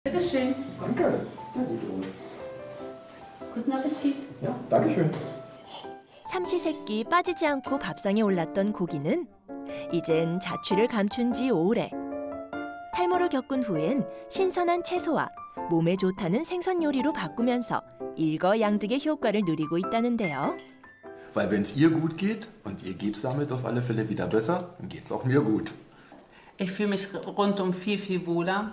Bitte schön. Danke. Sehr gut, Uwe. Guten Appetit. Ja, danke schön. 삼시세끼 빠지지 않고 밥상에 올랐던 고기는 이젠 자취를 감춘 지 오래. 탈모를 겪은 후엔 신선한 채소와 몸에 좋다는 생선 요리로 바꾸면서 일거양득의 효과를 누리고 있다는데요. Weil wenn es ihr gut geht und ihr geht's damit auf alle Fälle wieder besser, dann geht's auch mir gut. Ich fühle mich rundum viel, viel wohler.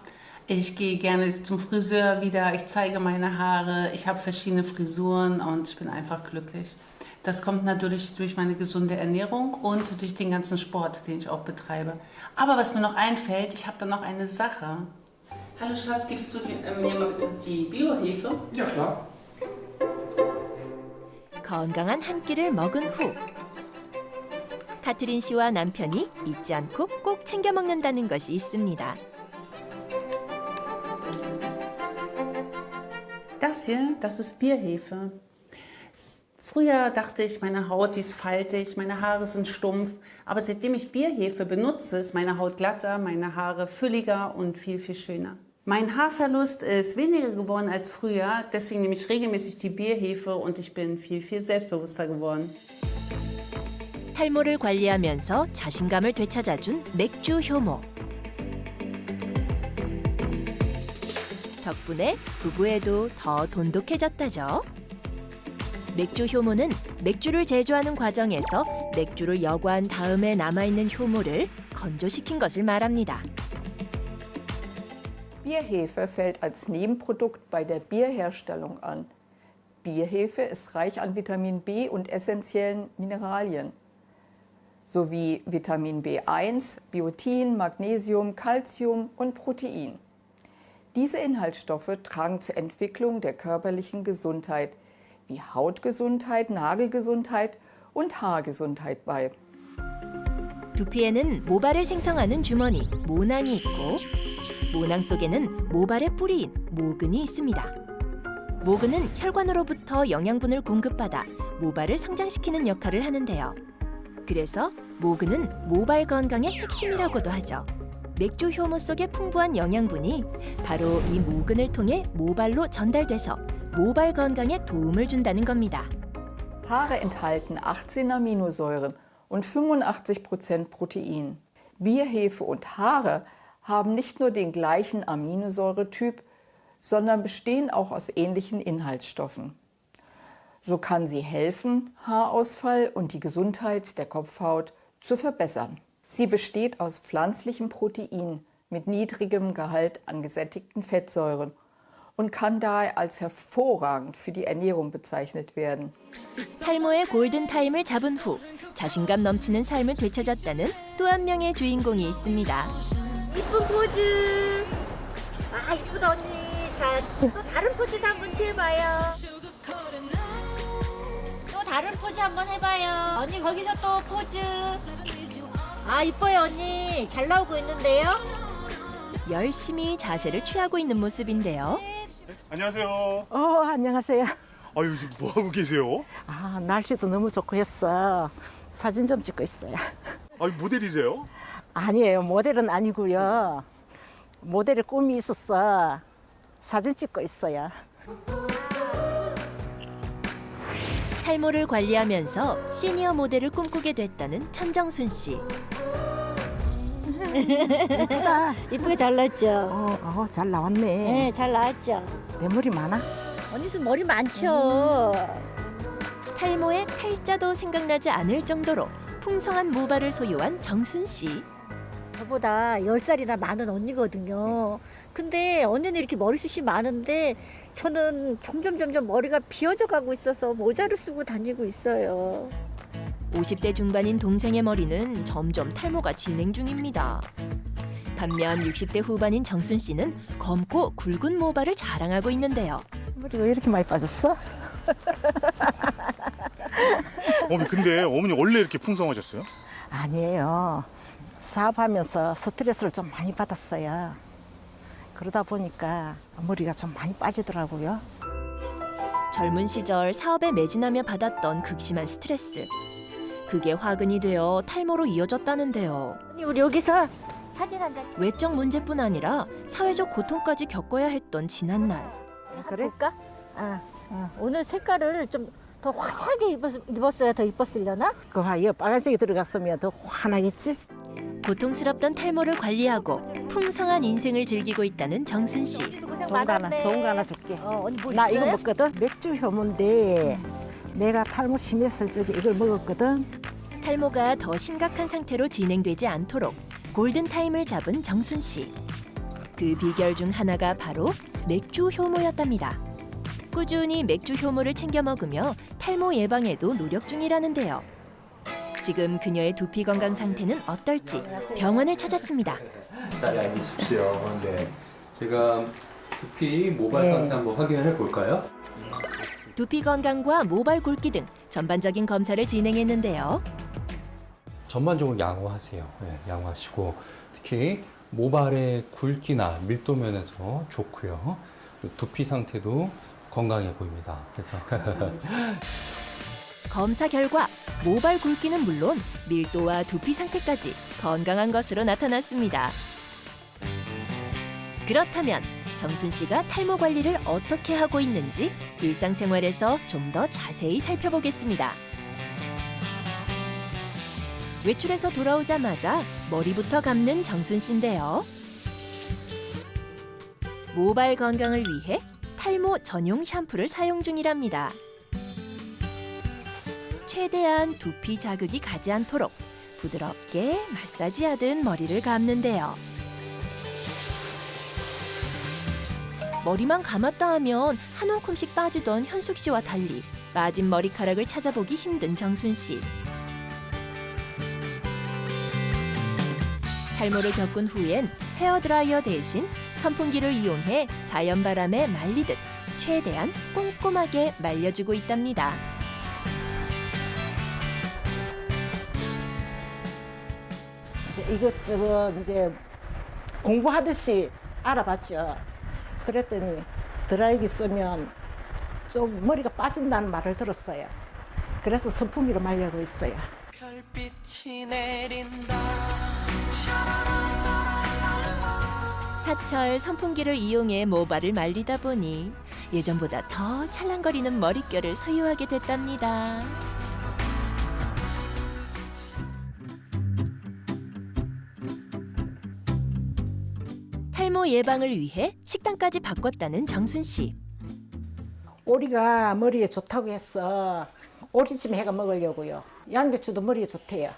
Ich gehe gerne zum Friseur wieder, ich zeige meine Haare, ich habe verschiedene Frisuren und ich bin einfach glücklich. Das kommt natürlich durch meine gesunde Ernährung und durch den ganzen Sport, den ich auch betreibe. Aber was mir noch einfällt, ich habe da noch eine Sache. Hallo Schatz, gibst du mir mal bitte die Biohefe? Ja, klar. 건강한 한 끼를 먹은 후 카트린 씨와 남편이 잊지 않고 꼭 챙겨 먹는다는 것이 있습니다. Das hier, das ist Bierhefe. Früher dachte ich, meine Haut die ist faltig, meine Haare sind stumpf. Aber seitdem ich Bierhefe benutze, ist meine Haut glatter, meine Haare fülliger und viel, viel schöner. Mein Haarverlust ist weniger geworden als früher. Deswegen nehme ich regelmäßig die Bierhefe und ich bin viel, viel selbstbewusster geworden. 탈모를 관리하면서 자신감을 되찾아준 맥주 효모. 덕분에 부부애도 더 돈독해졌다죠. 맥주 효모는 맥주를 제조하는 과정에서 맥주를 여과한 다음에 남아있는 효모를 건조시킨 것을 말합니다. Bierhefe fällt als Nebenprodukt bei der Bierherstellung an. Bierhefe ist reich an Vitamin B und essentiellen Mineralien, sowie Vitamin B1, Biotin, Magnesium, Calcium und Protein. Diese Inhaltsstoffe tragen zur Entwicklung der körperlichen Gesundheit, wie Hautgesundheit, Nagelgesundheit und Haargesundheit bei. 두피에는 모발을 생성하는 주머니, 모낭이 있고 모낭 속에는 모발의 뿌리인 모근이 있습니다. 모근은 혈관으로부터 영양분을 공급받아 모발을 성장시키는 역할을 하는데요. 그래서 모근은 모발 건강의 핵심이라고도 하죠. 맥주 효모 속의 풍부한 영양분이 바로 이 모근을 통해 모발로 전달돼서 모발 건강에 도움을 준다는 겁니다. Haare enthalten 18 Aminosäuren und 85% Protein. Bierhefe und Haare haben nicht nur den gleichen Aminosäuretyp, sondern bestehen auch aus ähnlichen Inhaltsstoffen. So kann sie helfen, Haarausfall und die Gesundheit der Kopfhaut zu verbessern. Sie besteht aus pflanzlichem Protein mit niedrigem Gehalt an gesättigten Fettsäuren und kann daher als hervorragend für die Ernährung bezeichnet werden. 탈모의 골든타임을 잡은 후 자신감 넘치는 삶을 되찾았다는 또 한 명의 주인공이 있습니다. 이쁜 포즈. 아 이쁜 언니. 자, 또 다른 포즈도 한번 취해봐요. 또 다른 포즈 한번 해봐요. 언니 거기서 또 포즈. 아 이뻐요 언니. 잘 나오고 있는데요. 열심히 자세를 취하고 있는 모습인데요. 안녕하세요. 안녕하세요. 아유, 지금 뭐 하고 계세요? 날씨도 너무 좋고 해서 사진 좀 찍고 있어요. 아유, 모델이세요? 아니에요. 모델은 아니고요. 모델의 꿈이 있어서 사진 찍고 있어요. 탈모를 관리하면서 시니어 모델을 꿈꾸게 됐다는 천정순 씨. 이쁘다. 이쁘게 잘 나왔죠? 잘 나왔네. 네, 잘 나왔죠? 내 머리 많아? 언니 수 머리 많죠? 탈모의 탈자도 생각나지 않을 정도로 풍성한 모발을 소유한 정순 씨. 저보다 10살이나 많은 언니거든요. 근데 언니는 이렇게 머리숱이 많은데 저는 점점 머리가 비어져 가고 있어서 모자를 쓰고 다니고 있어요. 50대 중반인 동생의 머리는 점점 탈모가 진행 중입니다. 반면 60대 후반인 정순 씨는 검고 굵은 모발을 자랑하고 있는데요. 머리가 왜 이렇게 많이 빠졌어? 어머니, 근데 어머니 원래 이렇게 풍성하셨어요? 아니에요. 사업하면서 스트레스를 좀 많이 받았어요. 그러다 보니까 머리가 좀 많이 빠지더라고요. 젊은 시절 사업에 매진하며 받았던 극심한 스트레스. 그게 화근이 되어 탈모로 이어졌다는데요. 언니 우리 여기서 사진 한 장. 외적 문제뿐 아니라 사회적 고통까지 겪어야 했던 지난날. 그래? 볼까? 오늘 색깔을 좀 더 화사하게 입었어야 더 이뻤으려나? 그 봐요. 빨간색이 들어갔으면 더 환하겠지? 고통스럽던 탈모를 관리하고 풍성한 인생을 즐기고 있다는 정순 씨. 고생 좋은 거 하나 줄게. 언니 뭐 나 있어요? 이거 먹거든? 맥주 효모인데 내가 탈모 심했을 적에 이걸 먹었거든? 탈모가 더 심각한 상태로 진행되지 않도록 골든타임을 잡은 정순 씨. 그 비결 중 하나가 바로 맥주 효모였답니다. 꾸준히 맥주 효모를 챙겨 먹으며 탈모 예방에도 노력 중이라는데요. 지금 그녀의 두피 건강 상태는 어떨지 병원을 찾았습니다. 자리에 앉으십시오. 네. 제가 두피 모발 네. 상태 한번 확인해 볼까요? 두피 건강과 모발 굵기 등 전반적인 검사를 진행했는데요. 전반적으로 양호하세요. 네, 양호하시고 특히 모발의 굵기나 밀도 면에서 좋고요. 두피 상태도 건강해 보입니다. 그래서 검사 결과 모발 굵기는 물론 밀도와 두피 상태까지 건강한 것으로 나타났습니다. 그렇다면 정순 씨가 탈모 관리를 어떻게 하고 있는지 일상생활에서 좀 더 자세히 살펴보겠습니다. 외출해서 돌아오자마자 머리부터 감는 정순 씨인데요. 모발 건강을 위해 탈모 전용 샴푸를 사용 중이랍니다. 최대한 두피 자극이 가지 않도록 부드럽게 마사지하듯 머리를 감는데요. 머리만 감았다 하면 한 움큼씩 빠지던 현숙 씨와 달리 빠진 머리카락을 찾아보기 힘든 정순 씨. 탈모를 겪은 후엔 헤어드라이어 대신 선풍기를 이용해 자연 바람에 말리듯 최대한 꼼꼼하게 말려주고 있답니다. 이제 이것저것 이제 공부하듯이 알아봤죠. 그랬더니 드라이기 쓰면 좀 머리가 빠진다는 말을 들었어요. 그래서 선풍기로 말려고 있어요. 사철 선풍기를 이용해 모발을 말리다 보니 예전보다 더 찰랑거리는 머릿결을 소유하게 됐답니다. 탈모 예방을 위해 식단까지 바꿨다는 정순 씨. 오리가 머리에 좋다고 해서 오리찜 해가 먹으려고요. 양배추도 머리에 좋대요.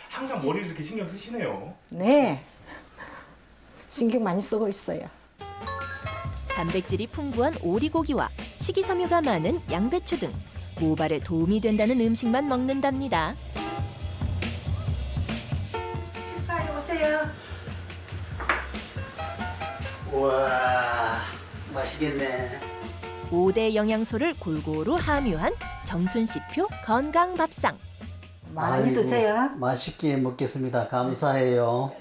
항상 머리를 이렇게 신경 쓰시네요. 네. 신경 많이 쓰고 있어요. 단백질이 풍부한 오리고기와 식이섬유가 많은 양배추 등 모발에 도움이 된다는 음식만 먹는답니다. 식사하러 오세요. 우와, 맛있겠네. 5대 영양소를 골고루 함유한 정순 씨표 건강 밥상. 많이 아이고, 드세요. 맛있게 먹겠습니다. 감사해요.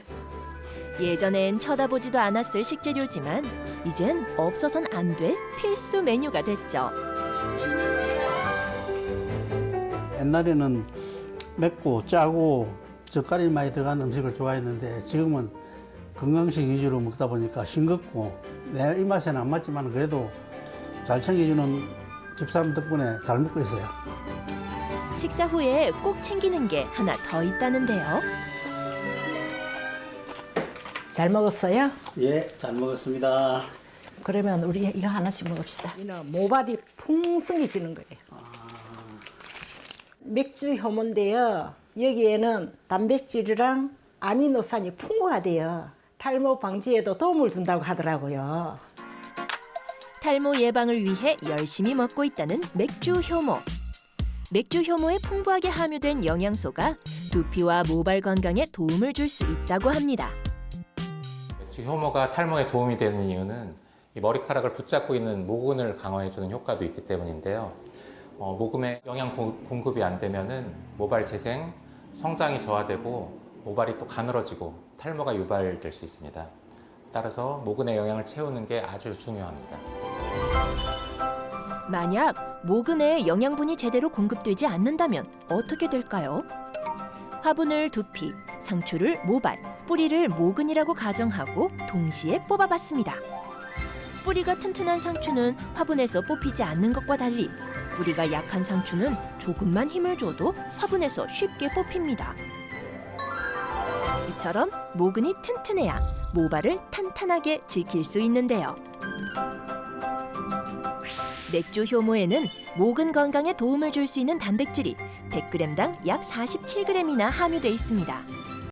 예전엔 쳐다보지도 않았을 식재료지만 이젠 없어선 안 될 필수 메뉴가 됐죠. 옛날에는 맵고 짜고 젓갈이 많이 들어간 음식을 좋아했는데 지금은 건강식 위주로 먹다 보니까 싱겁고 내 입맛에는 안 맞지만 그래도 잘 챙겨주는 집사람 덕분에 잘 먹고 있어요. 식사 후에 꼭 챙기는 게 하나 더 있다는데요. 잘 먹었어요? 예, 잘 먹었습니다. 그러면 우리 이거 하나씩 먹읍시다. 이는 모발이 풍성해지는 거예요. 맥주 효모인데요. 여기에는 단백질이랑 아미노산이 풍부하대요. 탈모 방지에도 도움을 준다고 하더라고요. 탈모 예방을 위해 열심히 먹고 있다는 맥주 효모. 맥주 효모에 풍부하게 함유된 영양소가 두피와 모발 건강에 도움을 줄 수 있다고 합니다. 맥주 효모가 탈모에 도움이 되는 이유는 이 머리카락을 붙잡고 있는 모근을 강화해주는 효과도 있기 때문인데요. 모근에 영양 공급이 안 되면은 모발 재생, 성장이 저하되고 모발이 또 가늘어지고 탈모가 유발될 수 있습니다. 따라서 모근의 영양을 채우는 게 아주 중요합니다. 만약 모근에 영양분이 제대로 공급되지 않는다면 어떻게 될까요? 화분을 두피, 상추를 모발, 뿌리를 모근이라고 가정하고 동시에 뽑아봤습니다. 뿌리가 튼튼한 상추는 화분에서 뽑히지 않는 것과 달리 뿌리가 약한 상추는 조금만 힘을 줘도 화분에서 쉽게 뽑힙니다. 이처럼 모근이 튼튼해야 모발을 탄탄하게 지킬 수 있는데요. 맥주 효모에는 모근 건강에 도움을 줄 수 있는 단백질이 100g당 약 47g이나 함유돼 있습니다.